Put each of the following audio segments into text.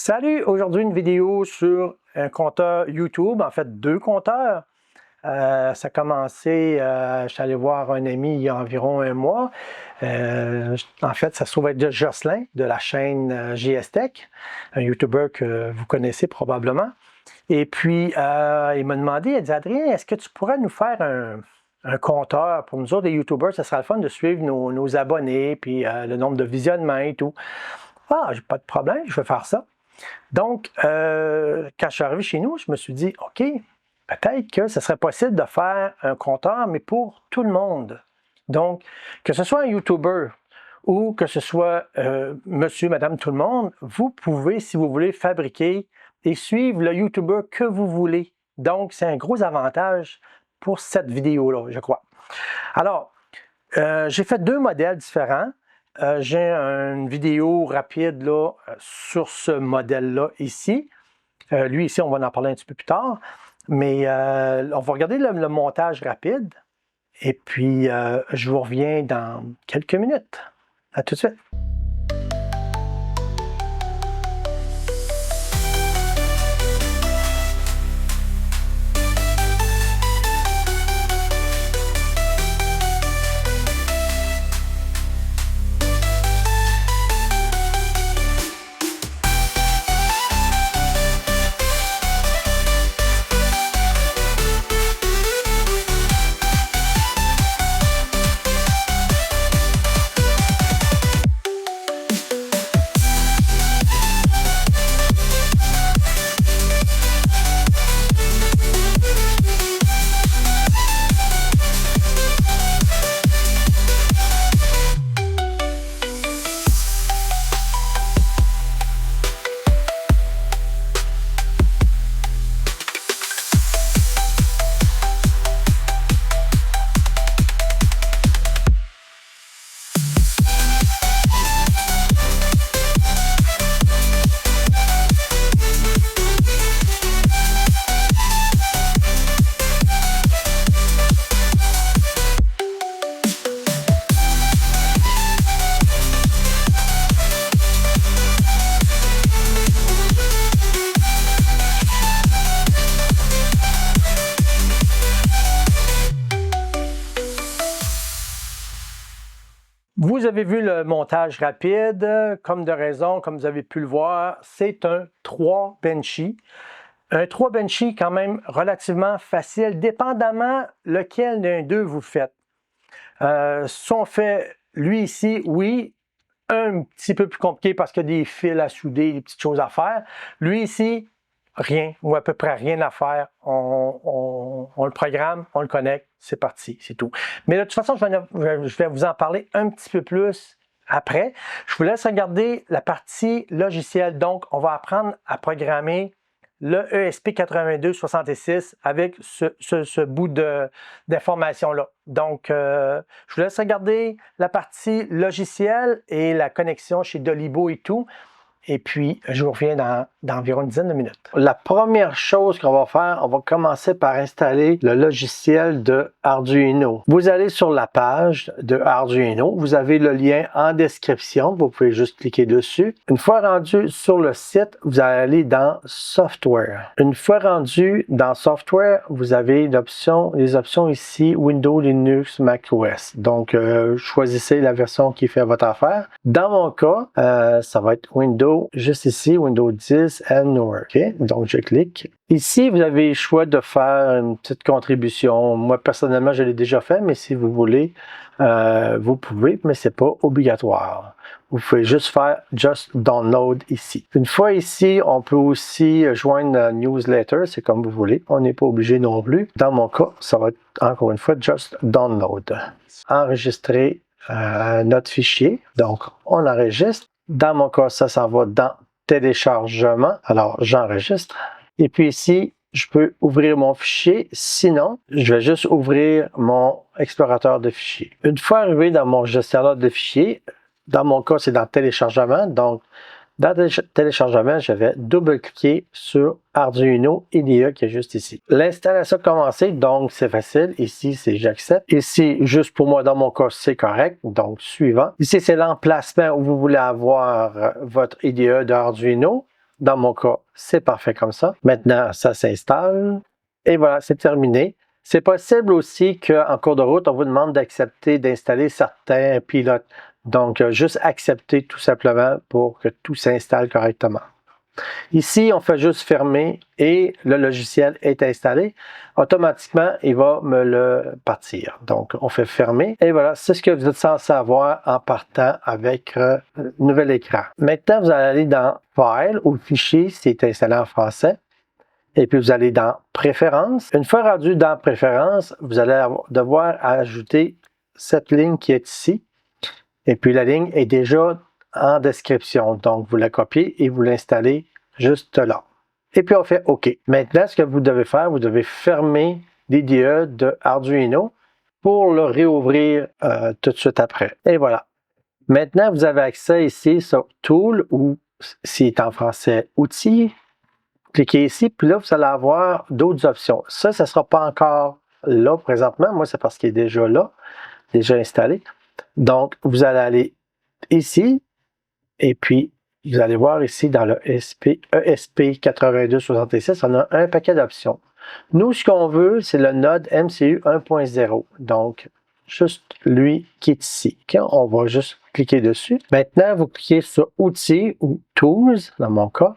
Salut! Aujourd'hui, une vidéo sur un compteur YouTube, en fait deux compteurs. Ça a commencé, je suis allé voir un ami il y a environ un mois. En fait, ça se trouve être Jocelyn de la chaîne JS Tech, un YouTuber que vous connaissez probablement. Et puis, il m'a demandé, il dit, Adrien, est-ce que tu pourrais nous faire un compteur pour nous autres, les YouTubers? Ça sera le fun de suivre nos abonnés, puis le nombre de visionnements et tout. Ah, j'ai pas de problème, je vais faire ça. Donc, quand je suis arrivé chez nous, je me suis dit, OK, peut-être que ce serait possible de faire un compteur, mais pour tout le monde. Donc, que ce soit un YouTuber ou que ce soit monsieur, madame, tout le monde, vous pouvez, si vous voulez, fabriquer et suivre le YouTuber que vous voulez. Donc, c'est un gros avantage pour cette vidéo-là, je crois. Alors, j'ai fait deux modèles différents. J'ai une vidéo rapide là, sur ce modèle-là ici. Lui ici, on va en parler un petit peu plus tard. Mais on va regarder le montage rapide. Et puis, je vous reviens dans quelques minutes. À tout de suite. Vous avez vu le montage rapide, comme de raison, comme vous avez pu le voir, c'est un 3 benchy. Un 3 benchy quand même relativement facile, dépendamment lequel d'un d'eux vous faites. Si on fait lui ici, oui, un petit peu plus compliqué parce qu'il y a des fils à souder, des petites choses à faire. Lui ici, rien ou à peu près rien à faire. On le programme, on le connecte, c'est parti, c'est tout. Mais de toute façon, je vais vous en parler un petit peu plus après. Je vous laisse regarder la partie logicielle. Donc, on va apprendre à programmer le ESP8266 avec ce bout d'information-là. Donc, je vous laisse regarder la partie logicielle et la connexion chez Dolibo et tout. Et puis, je vous reviens dans environ une dizaine de minutes. La première chose qu'on va faire, on va commencer par installer le logiciel de Arduino. Vous allez sur la page de Arduino. Vous avez le lien en description. Vous pouvez juste cliquer dessus. Une fois rendu sur le site, vous allez aller dans Software. Une fois rendu dans Software, vous avez les options ici, Windows, Linux, macOS. Donc, choisissez la version qui fait votre affaire. Dans mon cas, ça va être Windows. Juste ici, Windows 10 and newer. Okay? Donc, je clique. Ici, vous avez le choix de faire une petite contribution. Moi, personnellement, je l'ai déjà fait, mais si vous voulez, vous pouvez, mais c'est pas obligatoire. Vous pouvez juste faire Just Download ici. Une fois ici, on peut aussi joindre la newsletter, c'est comme vous voulez. On n'est pas obligé non plus. Dans mon cas, ça va être encore une fois Just Download. Enregistrer notre fichier. Donc, on enregistre. Dans mon cas, ça s'en va dans téléchargement. Alors, j'enregistre. Et puis ici, je peux ouvrir mon fichier. Sinon, je vais juste ouvrir mon explorateur de fichiers. Une fois arrivé dans mon gestionnaire de fichiers, dans mon cas, c'est dans téléchargement. Donc, dans téléchargement, je vais double-cliquer sur Arduino IDE qui est juste ici. L'installation a commencé, donc c'est facile. Ici, c'est j'accepte. Ici, juste pour moi, dans mon cas, c'est correct. Donc, suivant. Ici, c'est l'emplacement où vous voulez avoir votre IDE d'Arduino. Dans mon cas, c'est parfait comme ça. Maintenant, ça s'installe. Et voilà, c'est terminé. C'est possible aussi qu'en cours de route, on vous demande d'accepter d'installer certains pilotes. Donc, juste accepter tout simplement pour que tout s'installe correctement. Ici, on fait juste fermer et le logiciel est installé. Automatiquement, il va me le partir. Donc, on fait fermer. Et voilà, c'est ce que vous êtes censé avoir en partant avec le nouvel écran. Maintenant, vous allez aller dans File ou Fichier, c'est installé en français. Et puis, vous allez dans Préférences. Une fois rendu dans Préférences, vous allez devoir ajouter cette ligne qui est ici. Et puis, la ligne est déjà en description. Donc, vous la copiez et vous l'installez juste là. Et puis, on fait OK. Maintenant, ce que vous devez faire, vous devez fermer l'IDE de Arduino pour le réouvrir tout de suite après. Et voilà. Maintenant, vous avez accès ici sur Tool ou, s'il est en français, Outils. Cliquez ici, puis là, vous allez avoir d'autres options. Ça ne sera pas encore là présentement. Moi, c'est parce qu'il est déjà là, déjà installé. Donc, vous allez aller ici, et puis vous allez voir ici dans le ESP8266, on a un paquet d'options. Nous, ce qu'on veut, c'est le node MCU 1.0. Donc, juste lui qui est ici. Okay? On va juste cliquer dessus. Maintenant, vous cliquez sur Outils ou Tools, dans mon cas.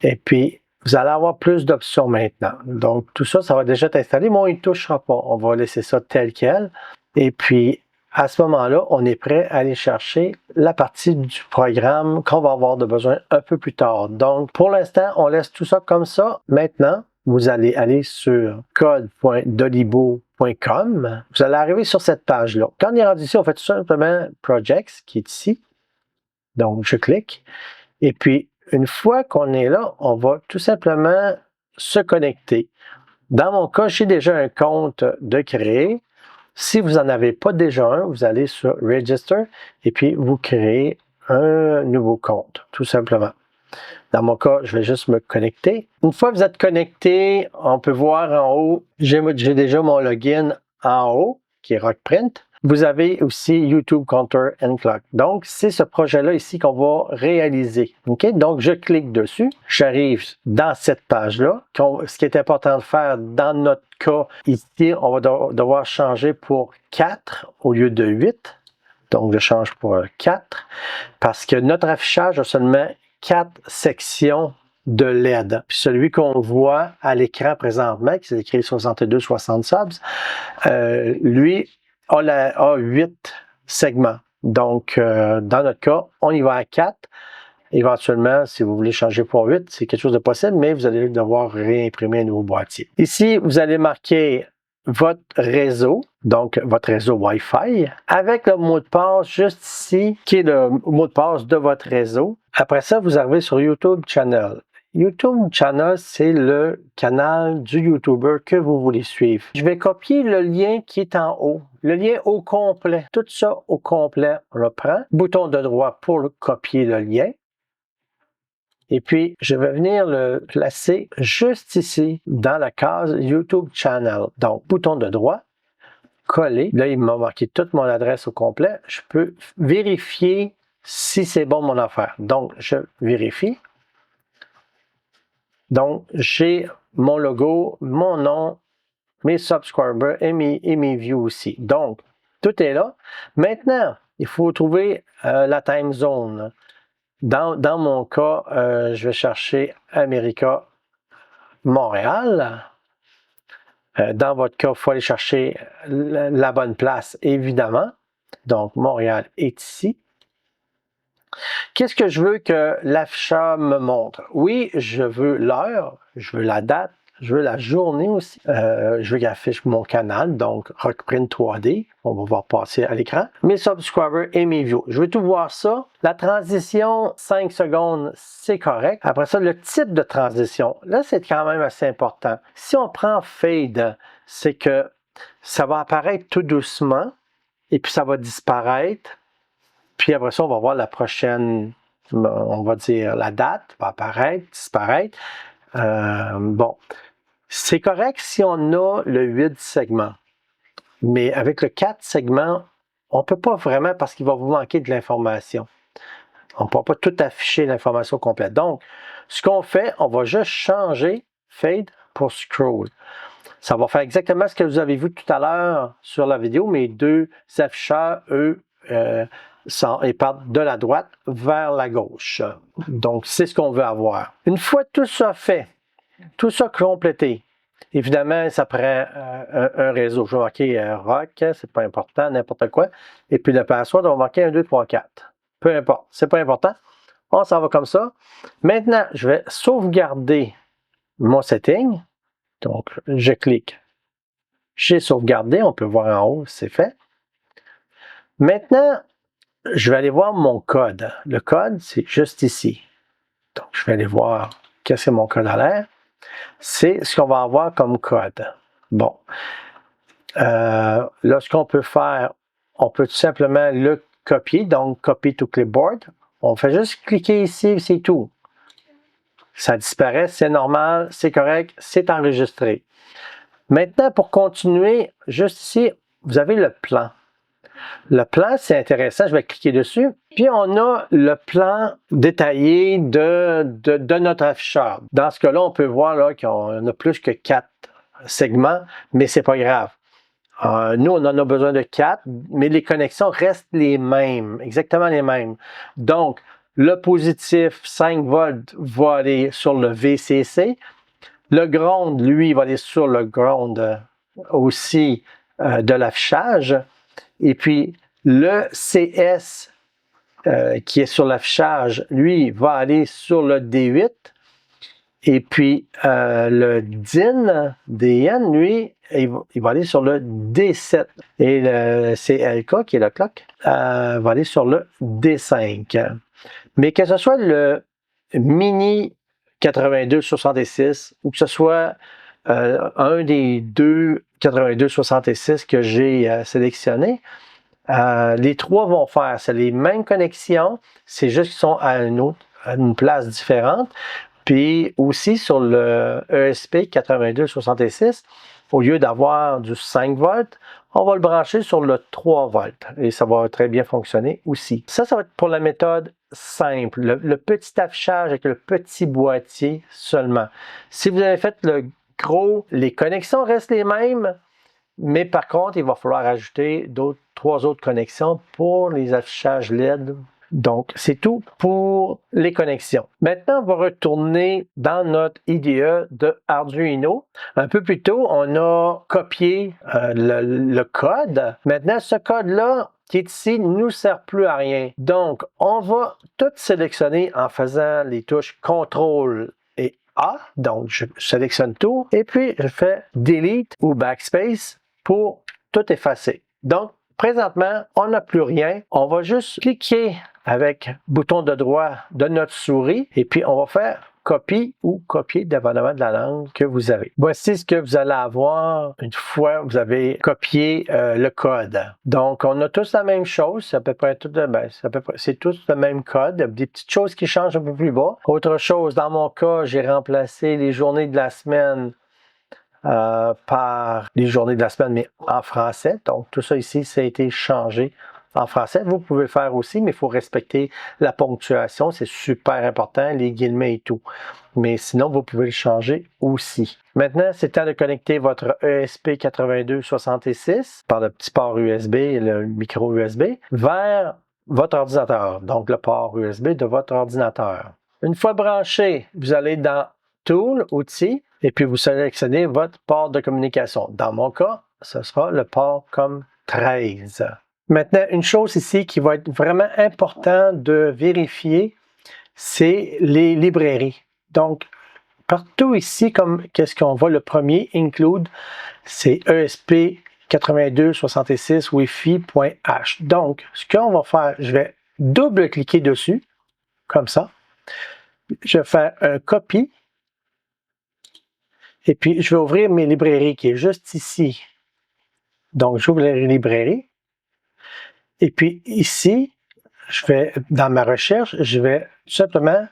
Et puis, vous allez avoir plus d'options maintenant. Donc, tout ça, ça va déjà être installé, mais on ne touchera pas. On va laisser ça tel quel. Et puis, à ce moment-là, on est prêt à aller chercher la partie du programme qu'on va avoir de besoin un peu plus tard. Donc, pour l'instant, on laisse tout ça comme ça. Maintenant, vous allez aller sur code.dolibo.com. Vous allez arriver sur cette page-là. Quand on est rendu ici, on fait tout simplement Projects, qui est ici. Donc, je clique. Et puis, une fois qu'on est là, on va tout simplement se connecter. Dans mon cas, j'ai déjà un compte de créer. Si vous n'en avez pas déjà un, vous allez sur Register et puis vous créez un nouveau compte, tout simplement. Dans mon cas, je vais juste me connecter. Une fois que vous êtes connecté, on peut voir en haut, j'ai déjà mon login en haut, qui est Rockprint. Vous avez aussi YouTube Counter and Clock. Donc, c'est ce projet-là ici qu'on va réaliser. OK? Donc, je clique dessus. J'arrive dans cette page-là. Ce qui est important de faire dans notre cas, ici, on va devoir changer pour 4 au lieu de 8. Donc, je change pour 4 parce que notre affichage a seulement 4 sections de LED. Puis celui qu'on voit à l'écran présentement, qui s'écrit 6260 subs, lui, a 8 segments. Donc, dans notre cas, on y va à 4. Éventuellement, si vous voulez changer pour 8, c'est quelque chose de possible, mais vous allez devoir réimprimer un nouveau boîtier. Ici, vous allez marquer votre réseau, donc votre réseau Wi-Fi, avec le mot de passe juste ici, qui est le mot de passe de votre réseau. Après ça, vous arrivez sur YouTube Channel. YouTube Channel, c'est le canal du YouTuber que vous voulez suivre. Je vais copier le lien qui est en haut. Le lien au complet. Tout ça au complet, on le prend. Bouton de droit pour copier le lien. Et puis, je vais venir le placer juste ici, dans la case YouTube Channel. Donc, bouton de droit, coller. Là, il m'a marqué toute mon adresse au complet. Je peux vérifier si c'est bon mon affaire. Donc, je vérifie. Donc, j'ai mon logo, mon nom, mes subscribers et mes views aussi. Donc, tout est là. Maintenant, il faut trouver la time zone. Dans mon cas, je vais chercher América, Montréal. Dans votre cas, il faut aller chercher la bonne place, évidemment. Donc, Montréal est ici. Qu'est-ce que je veux que l'afficheur me montre? Oui, je veux l'heure, je veux la date, je veux la journée aussi. Je veux qu'il affiche mon canal, donc Rockprint 3D. On va voir passer à l'écran. Mes subscribers et mes views. Je veux tout voir ça. La transition, 5 secondes, c'est correct. Après ça, le type de transition. Là, c'est quand même assez important. Si on prend Fade, c'est que ça va apparaître tout doucement et puis ça va disparaître. Puis après ça, on va voir la prochaine, on va dire la date, va apparaître, disparaître. Bon, c'est correct si on a le 8 segments. Mais avec le 4 segments, on ne peut pas vraiment parce qu'il va vous manquer de l'information. On ne pourra pas tout afficher l'information complète. Donc, ce qu'on fait, on va juste changer Fade pour Scroll. Ça va faire exactement ce que vous avez vu tout à l'heure sur la vidéo. Mes deux afficheurs, eux, ils partent de la droite vers la gauche. Donc, c'est ce qu'on veut avoir. Une fois tout ça fait, tout ça complété, évidemment, ça prend un réseau. Je vais marquer rock, c'est pas important, n'importe quoi. Et puis le password, on va marquer 1, 2, 3, 4. Peu importe, c'est pas important. On s'en va comme ça. Maintenant, je vais sauvegarder mon setting. Donc, je clique. J'ai sauvegardé, on peut voir en haut, c'est fait. Maintenant, je vais aller voir mon code. Le code, c'est juste ici. Donc, je vais aller voir qu'est-ce que mon code a l'air. C'est ce qu'on va avoir comme code. Bon. Là, ce qu'on peut faire, on peut tout simplement le copier. Donc, copy to clipboard. On fait juste cliquer ici, c'est tout. Ça disparaît, c'est normal, c'est correct, c'est enregistré. Maintenant, pour continuer, juste ici, vous avez le plan. Le plan, c'est intéressant, je vais cliquer dessus. Puis, on a le plan détaillé de notre afficheur. Dans ce cas-là, on peut voir qu'on a plus que 4 segments, mais ce n'est pas grave. Nous, on en a besoin de 4, mais les connexions restent les mêmes, exactement les mêmes. Donc, le positif 5 volts va aller sur le VCC. Le ground, lui, va aller sur le ground aussi de l'affichage. Et puis, le CS qui est sur l'affichage, lui, va aller sur le D8. Et puis, le DIN, lui, il va aller sur le D7. Et le CLK, qui est le clock, va aller sur le D5. Mais que ce soit le Mini 8266 ou que ce soit un des deux 8266 que j'ai sélectionné, les trois vont faire. C'est les mêmes connexions, c'est juste qu'ils sont à une place différente. Puis aussi sur le ESP 8266, au lieu d'avoir du 5 volts, on va le brancher sur le 3 volts et ça va très bien fonctionner aussi. Ça va être pour la méthode simple, le petit affichage avec le petit boîtier seulement. Si vous avez fait le gros, les connexions restent les mêmes, mais par contre, il va falloir ajouter 3 autres connexions pour les affichages LED. Donc, c'est tout pour les connexions. Maintenant, on va retourner dans notre IDE de Arduino. Un peu plus tôt, on a copié le code. Maintenant, ce code-là qui est ici ne nous sert plus à rien. Donc, on va tout sélectionner en faisant les touches CTRL et A. Donc, je sélectionne tout. Et puis, je fais Delete ou Backspace pour tout effacer. Donc, présentement, on n'a plus rien. On va juste cliquer avec le bouton de droit de notre souris et puis on va faire copie ou copier dépendamment de la langue que vous avez. Voici ce que vous allez avoir une fois que vous avez copié le code. Donc, on a tous la même chose. C'est à peu près c'est tous le même code. Il y a des petites choses qui changent un peu plus bas. Autre chose, dans mon cas, j'ai remplacé les journées de la semaine par les journées de la semaine, mais en français. Donc, tout ça ici, ça a été changé en français. Vous pouvez le faire aussi, mais il faut respecter la ponctuation. C'est super important, les guillemets et tout. Mais sinon, vous pouvez le changer aussi. Maintenant, c'est temps de connecter votre ESP8266 par le petit port USB et le micro USB vers votre ordinateur. Donc, le port USB de votre ordinateur. Une fois branché, vous allez dans Tool, outils, et puis vous sélectionnez votre port de communication. Dans mon cas, ce sera le port COM13. Maintenant, une chose ici qui va être vraiment important de vérifier, c'est les librairies. Donc, partout ici, comme qu'est-ce qu'on voit, le premier, Include, c'est ESP8266 Wi-Fi.h. Donc, ce qu'on va faire, je vais double-cliquer dessus, comme ça. Je vais faire un copie. Et puis, je vais ouvrir mes librairies qui est juste ici. Donc, j'ouvre les librairies. Et puis, ici, dans ma recherche, je vais tout simplement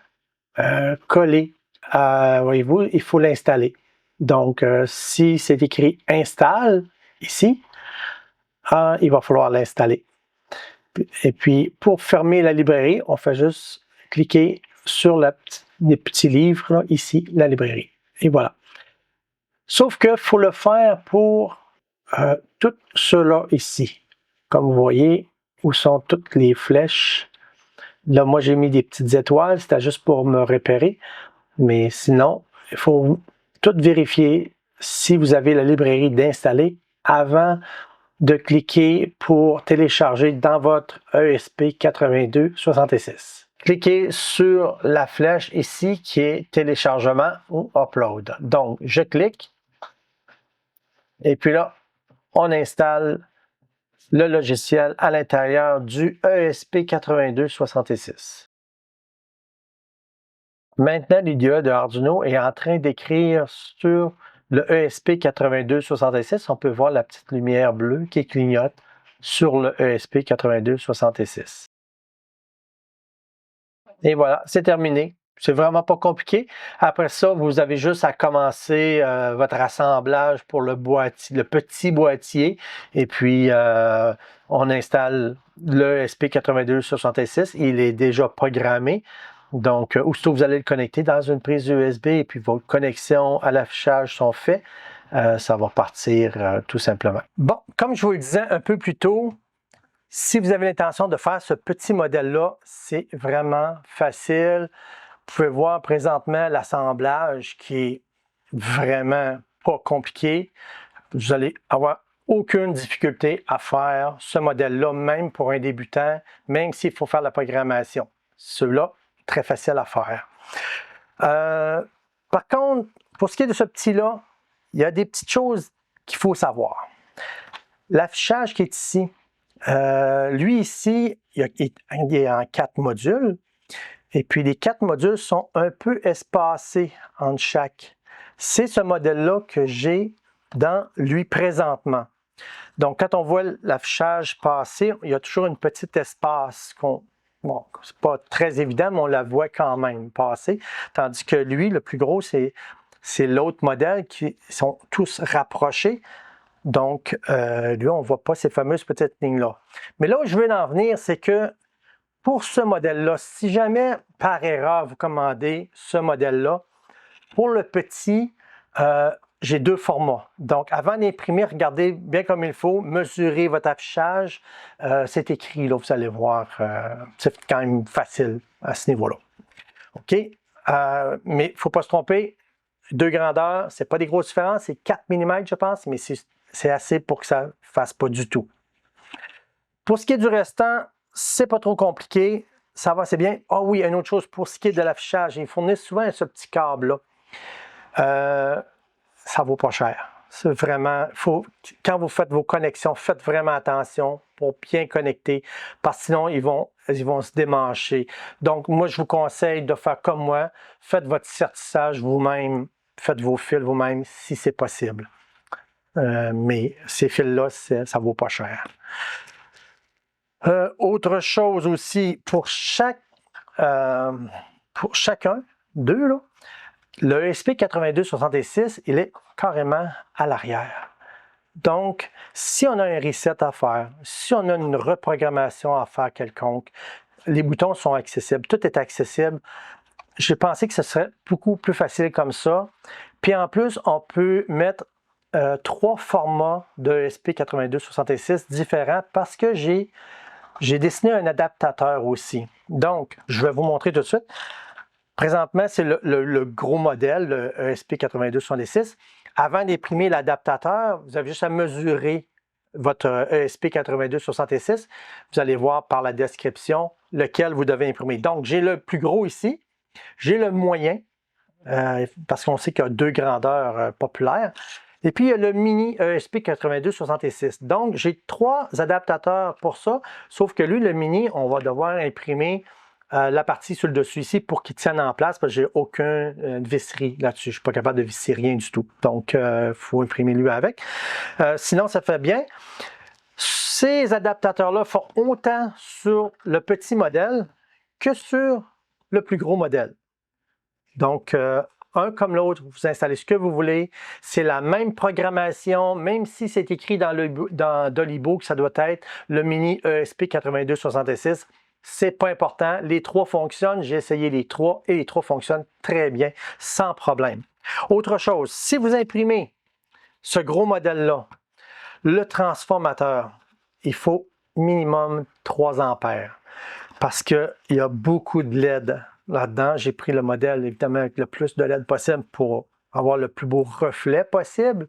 coller. Voyez-vous, il faut l'installer. Donc, si c'est écrit « Installe » ici, il va falloir l'installer. Et puis, pour fermer la librairie, on fait juste cliquer sur les petits livres, là, ici, la librairie. Et voilà. Sauf qu'il faut le faire pour tout cela ici. Comme vous voyez, où sont toutes les flèches. Là, moi, j'ai mis des petites étoiles, c'était juste pour me repérer. Mais sinon, il faut tout vérifier si vous avez la librairie d'installer avant de cliquer pour télécharger dans votre ESP8266. Cliquez sur la flèche ici qui est téléchargement ou upload. Donc, je clique et puis là, on installe le logiciel à l'intérieur du ESP8266. Maintenant, l'IDE de Arduino est en train d'écrire sur le ESP8266. On peut voir la petite lumière bleue qui clignote sur le ESP8266. Et voilà, c'est terminé. C'est vraiment pas compliqué. Après ça, vous avez juste à commencer votre assemblage pour le petit boîtier. Et puis, on installe le ESP8266. Il est déjà programmé. Donc, aussitôt vous allez le connecter dans une prise USB et puis vos connexions à l'affichage sont faites, ça va partir tout simplement. Bon, comme je vous le disais un peu plus tôt, si vous avez l'intention de faire ce petit modèle-là, c'est vraiment facile. Vous pouvez voir présentement l'assemblage qui est vraiment pas compliqué. Vous allez avoir aucune difficulté à faire ce modèle-là, même pour un débutant, même s'il faut faire la programmation. Ceux-là, très facile à faire. Par contre, pour ce qui est de ce petit-là, il y a des petites choses qu'il faut savoir. L'affichage qui est ici, lui ici, il est en 4 modules. Et puis les 4 modules sont un peu espacés entre chaque. C'est ce modèle-là que j'ai dans lui présentement. Donc, quand on voit l'affichage passer, il y a toujours une petite espace bon, c'est pas très évident, mais on la voit quand même passer. Tandis que lui, le plus gros, c'est l'autre modèle qui sont tous rapprochés. Donc, lui, on ne voit pas ces fameuses petites lignes-là. Mais là où je veux en venir, c'est que pour ce modèle-là, si jamais par erreur vous commandez ce modèle-là, pour le petit, j'ai 2 formats. Donc, avant d'imprimer, regardez bien comme il faut, mesurez votre affichage. C'est écrit, là, vous allez voir. C'est quand même facile à ce niveau-là. OK? Mais il ne faut pas se tromper. 2 grandeurs, ce n'est pas des grosses différences. C'est 4 mm, je pense, mais c'est assez pour que ça ne fasse pas du tout. Pour ce qui est du restant, c'est pas trop compliqué. Ça va, c'est bien. Ah oui, une autre chose, pour ce qui est de l'affichage, ils fournissent souvent ce petit câble-là. Ça vaut pas cher. C'est vraiment, quand vous faites vos connexions, faites vraiment attention pour bien connecter, parce que sinon, ils vont se démancher. Donc, moi, je vous conseille de faire comme moi. Faites votre sertissage vous-même, faites vos fils vous-même si c'est possible. Mais ces fils-là, ça vaut pas cher. Autre chose aussi, pour chacun d'eux, là, le ESP8266, il est carrément à l'arrière. Donc, si on a un reset à faire, si on a une reprogrammation à faire quelconque, les boutons sont accessibles, tout est accessible. J'ai pensé que ce serait beaucoup plus facile comme ça. Puis en plus, on peut mettre 3 formats de ESP8266 différents parce que j'ai dessiné un adaptateur aussi. Donc, je vais vous montrer tout de suite. Présentement, c'est le gros modèle, le ESP8266. Avant d'imprimer l'adaptateur, vous avez juste à mesurer votre ESP8266. Vous allez voir par la description lequel vous devez imprimer. Donc, j'ai le plus gros ici. J'ai le moyen, parce qu'on sait qu'il y a 2 grandeurs populaires. Et puis, il y a le mini ESP8266. Donc, j'ai 3 adaptateurs pour ça, sauf que lui, le mini, on va devoir imprimer la partie sur le dessus ici pour qu'il tienne en place, parce que j'ai aucune visserie là-dessus. Je ne suis pas capable de visser rien du tout. Donc, il faut imprimer lui avec. Sinon, ça fait bien. Ces adaptateurs-là font autant sur le petit modèle que sur le plus gros modèle. Donc, un comme l'autre, vous installez ce que vous voulez. C'est la même programmation, même si c'est écrit dans Dolibo que ça doit être le mini ESP8266. C'est pas important. Les trois fonctionnent. J'ai essayé les trois et les trois fonctionnent très bien, sans problème. Autre chose, si vous imprimez ce gros modèle-là, le transformateur, il faut minimum 3 ampères parce qu'il y a beaucoup de LED là-dedans. J'ai pris le modèle, évidemment, avec le plus de LED possible pour avoir le plus beau reflet possible.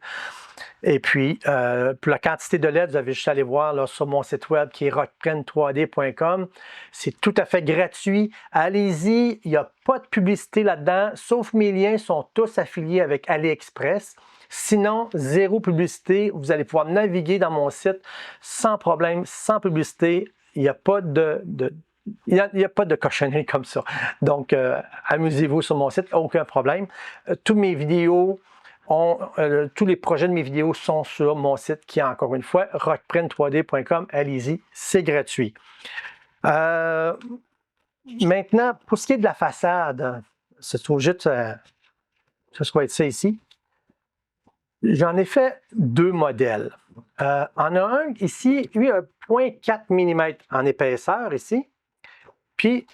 Et puis, pour la quantité de LED, vous avez juste à aller voir là, sur mon site web qui est rockprint3d.com. C'est tout à fait gratuit. Allez-y, il n'y a pas de publicité là-dedans, sauf mes liens sont tous affiliés avec AliExpress. Sinon, zéro publicité. Vous allez pouvoir naviguer dans mon site sans problème, sans publicité. Il n'y a pas il n'y a pas de cochonnerie comme ça. Donc, amusez-vous sur mon site, aucun problème. Tous mes vidéos, tous les projets de mes vidéos sont sur mon site qui est encore une fois rockprint3d.com. Allez-y, c'est gratuit. Maintenant, pour ce qui est de la façade, se trouve juste, ça va être ça ici. J'en ai fait 2 modèles. On a un ici, lui a 0,4 mm en épaisseur ici. Puis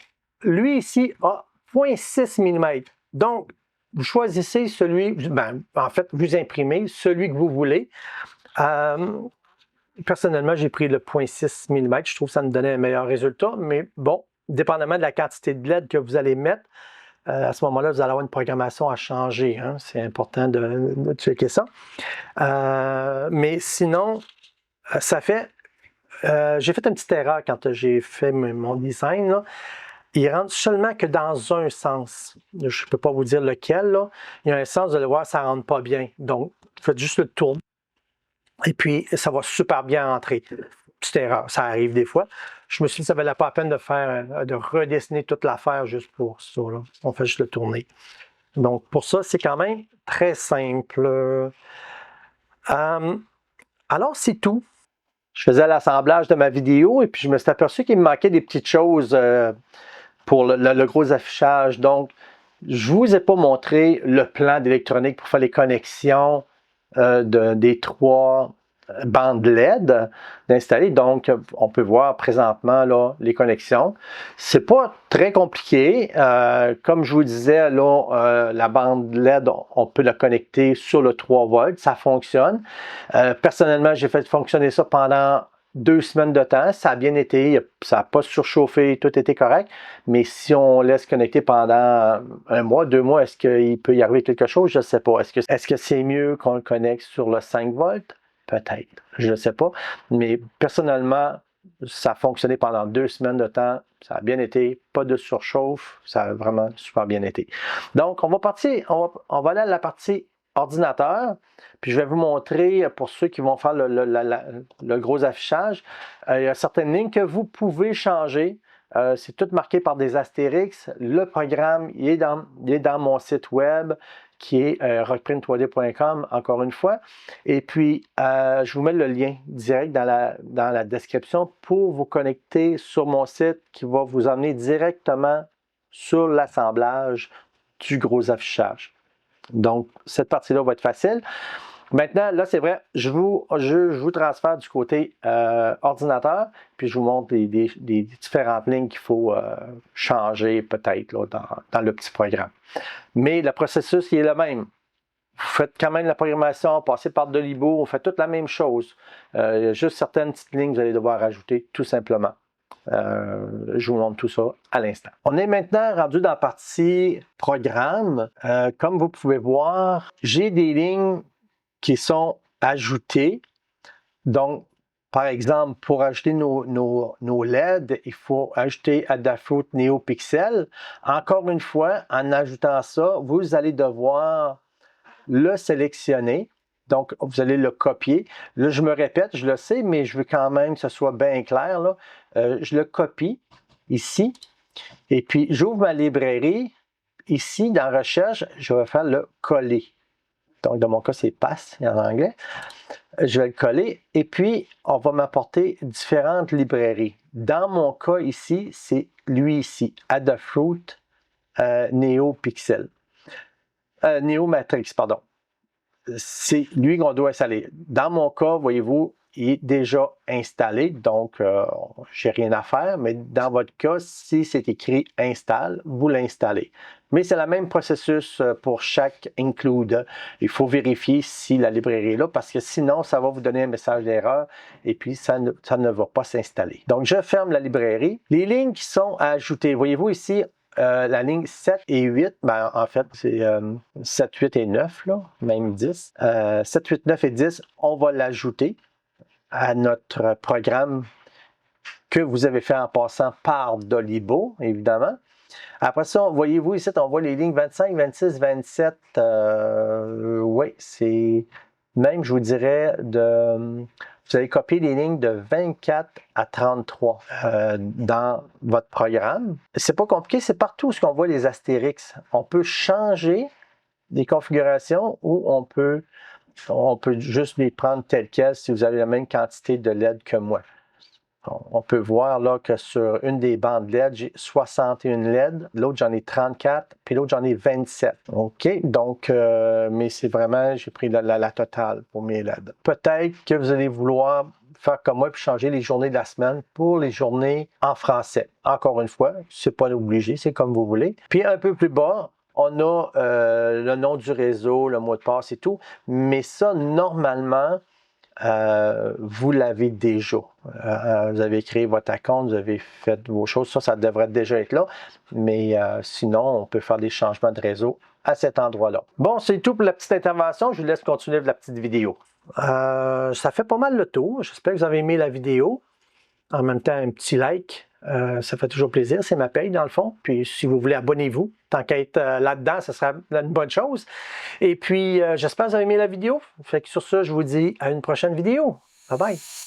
lui ici a 0,6 mm. Donc, vous choisissez celui, en fait, vous imprimez celui que vous voulez. Personnellement, j'ai pris le 0,6 mm. Je trouve que ça me donnait un meilleur résultat. Mais bon, dépendamment de la quantité de LED que vous allez mettre, à ce moment-là, vous allez avoir une programmation à changer. Hein? C'est important de checker ça. Mais sinon, ça fait... j'ai fait une petite erreur quand j'ai fait mon design. Là. Il rentre seulement que dans un sens. Je ne peux pas vous dire lequel. Là. Il y a un sens, vous allez voir, ça ne rentre pas bien. Donc, faites juste le tour. Et puis, ça va super bien rentrer. Petite erreur, ça arrive des fois. Je me suis dit que ça ne valait pas la peine de redessiner toute l'affaire juste pour ça. Là. On fait juste le tourner. Donc, pour ça, c'est quand même très simple. Alors, c'est tout. Je faisais l'assemblage de ma vidéo et puis je me suis aperçu qu'il me manquait des petites choses pour le gros affichage. Donc, je ne vous ai pas montré le plan d'électronique pour faire les connexions des 3 bandes LED d'installer. Donc, on peut voir présentement là, les connexions. C'est pas très compliqué. Comme je vous disais, là, la bande LED, on peut la connecter sur le 3 volts. Ça fonctionne. Personnellement, j'ai fait fonctionner ça pendant 2 semaines de temps. Ça a bien été. Ça n'a pas surchauffé. Tout était correct. Mais si on laisse connecter pendant 1 mois, 2 mois, est-ce qu'il peut y arriver quelque chose? Je ne sais pas. Est-ce que c'est mieux qu'on le connecte sur le 5 volts? Peut-être, je ne sais pas. Mais personnellement, ça a fonctionné pendant 2 semaines de temps. Ça a bien été, pas de surchauffe. Ça a vraiment super bien été. Donc, on va aller à la partie ordinateur. Puis, je vais vous montrer, pour ceux qui vont faire le gros affichage, il y a certaines lignes que vous pouvez changer. C'est tout marqué par des astérix. Le programme, il est dans mon site web qui est rockprint3d.com, encore une fois. Et puis, je vous mets le lien direct dans la description pour vous connecter sur mon site qui va vous emmener directement sur l'assemblage du gros affichage. Donc, cette partie-là va être facile. Maintenant, là, c'est vrai, je vous transfère du côté ordinateur, puis je vous montre des différentes lignes qu'il faut changer peut-être dans le petit programme. Mais le processus, il est le même. Vous faites quand même la programmation, passez par Dolibo, on fait toute la même chose. Il y a juste certaines petites lignes que vous allez devoir ajouter, tout simplement. Je vous montre tout ça à l'instant. On est maintenant rendu dans la partie programme. Comme vous pouvez voir, j'ai des lignes qui sont ajoutées. Donc, par exemple, pour ajouter nos LED, il faut ajouter Adafruit NeoPixel. Encore une fois, en ajoutant ça, vous allez devoir le sélectionner. Donc, vous allez le copier. Là, je me répète, je le sais, mais je veux quand même que ce soit bien clair. Là. Je le copie ici. Et puis, j'ouvre ma librairie. Ici, dans Recherche, je vais faire le coller. Donc, dans mon cas, c'est pass en anglais. Je vais le coller et puis on va m'apporter différentes librairies. Dans mon cas ici, c'est lui ici, Adafruit NeoPixel. Neomatrix, pardon. C'est lui qu'on doit installer. Dans mon cas, voyez-vous, il est déjà installé, donc j'ai rien à faire, mais dans votre cas, si c'est écrit « Installe », vous l'installez. Mais c'est le même processus pour chaque include. Il faut vérifier si la librairie est là, parce que sinon, ça va vous donner un message d'erreur et puis ça ne va pas s'installer. Donc, je ferme la librairie. Les lignes qui sont à ajouter, voyez-vous ici, la ligne 7 et 8, ben, en fait, c'est 7, 8 et 9, là, même 10. 7, 8, 9 et 10, on va l'ajouter à notre programme que vous avez fait en passant par Dolibo, évidemment. Après ça, voyez-vous ici, on voit les lignes 25, 26, 27. Oui, c'est même, je vous dirais, vous allez copier les lignes de 24 à 33 dans votre programme. C'est pas compliqué, c'est partout où on voit les astérix. On peut changer des configurations ou on peut juste les prendre telles quelles si vous avez la même quantité de LED que moi. On peut voir là que sur une des bandes LED, j'ai 61 LED, l'autre j'en ai 34, puis l'autre j'en ai 27. OK? Donc, mais c'est vraiment, j'ai pris la totale pour mes LED. Peut-être que vous allez vouloir faire comme moi puis changer les journées de la semaine pour les journées en français. Encore une fois, c'est pas obligé, c'est comme vous voulez. Puis un peu plus bas, on a le nom du réseau, le mot de passe et tout, mais ça, normalement, vous l'avez déjà. Vous avez créé votre compte, vous avez fait vos choses, ça devrait déjà être là, mais sinon, on peut faire des changements de réseau à cet endroit-là. Bon, c'est tout pour la petite intervention, je vous laisse continuer avec la petite vidéo. Ça fait pas mal le tour, j'espère que vous avez aimé la vidéo. En même temps, un petit like, ça fait toujours plaisir, c'est ma paye dans le fond. Puis si vous voulez, abonnez-vous. Tant qu'à être là-dedans, ce sera une bonne chose. Et puis, j'espère que vous avez aimé la vidéo. Fait que sur ça, je vous dis à une prochaine vidéo. Bye bye!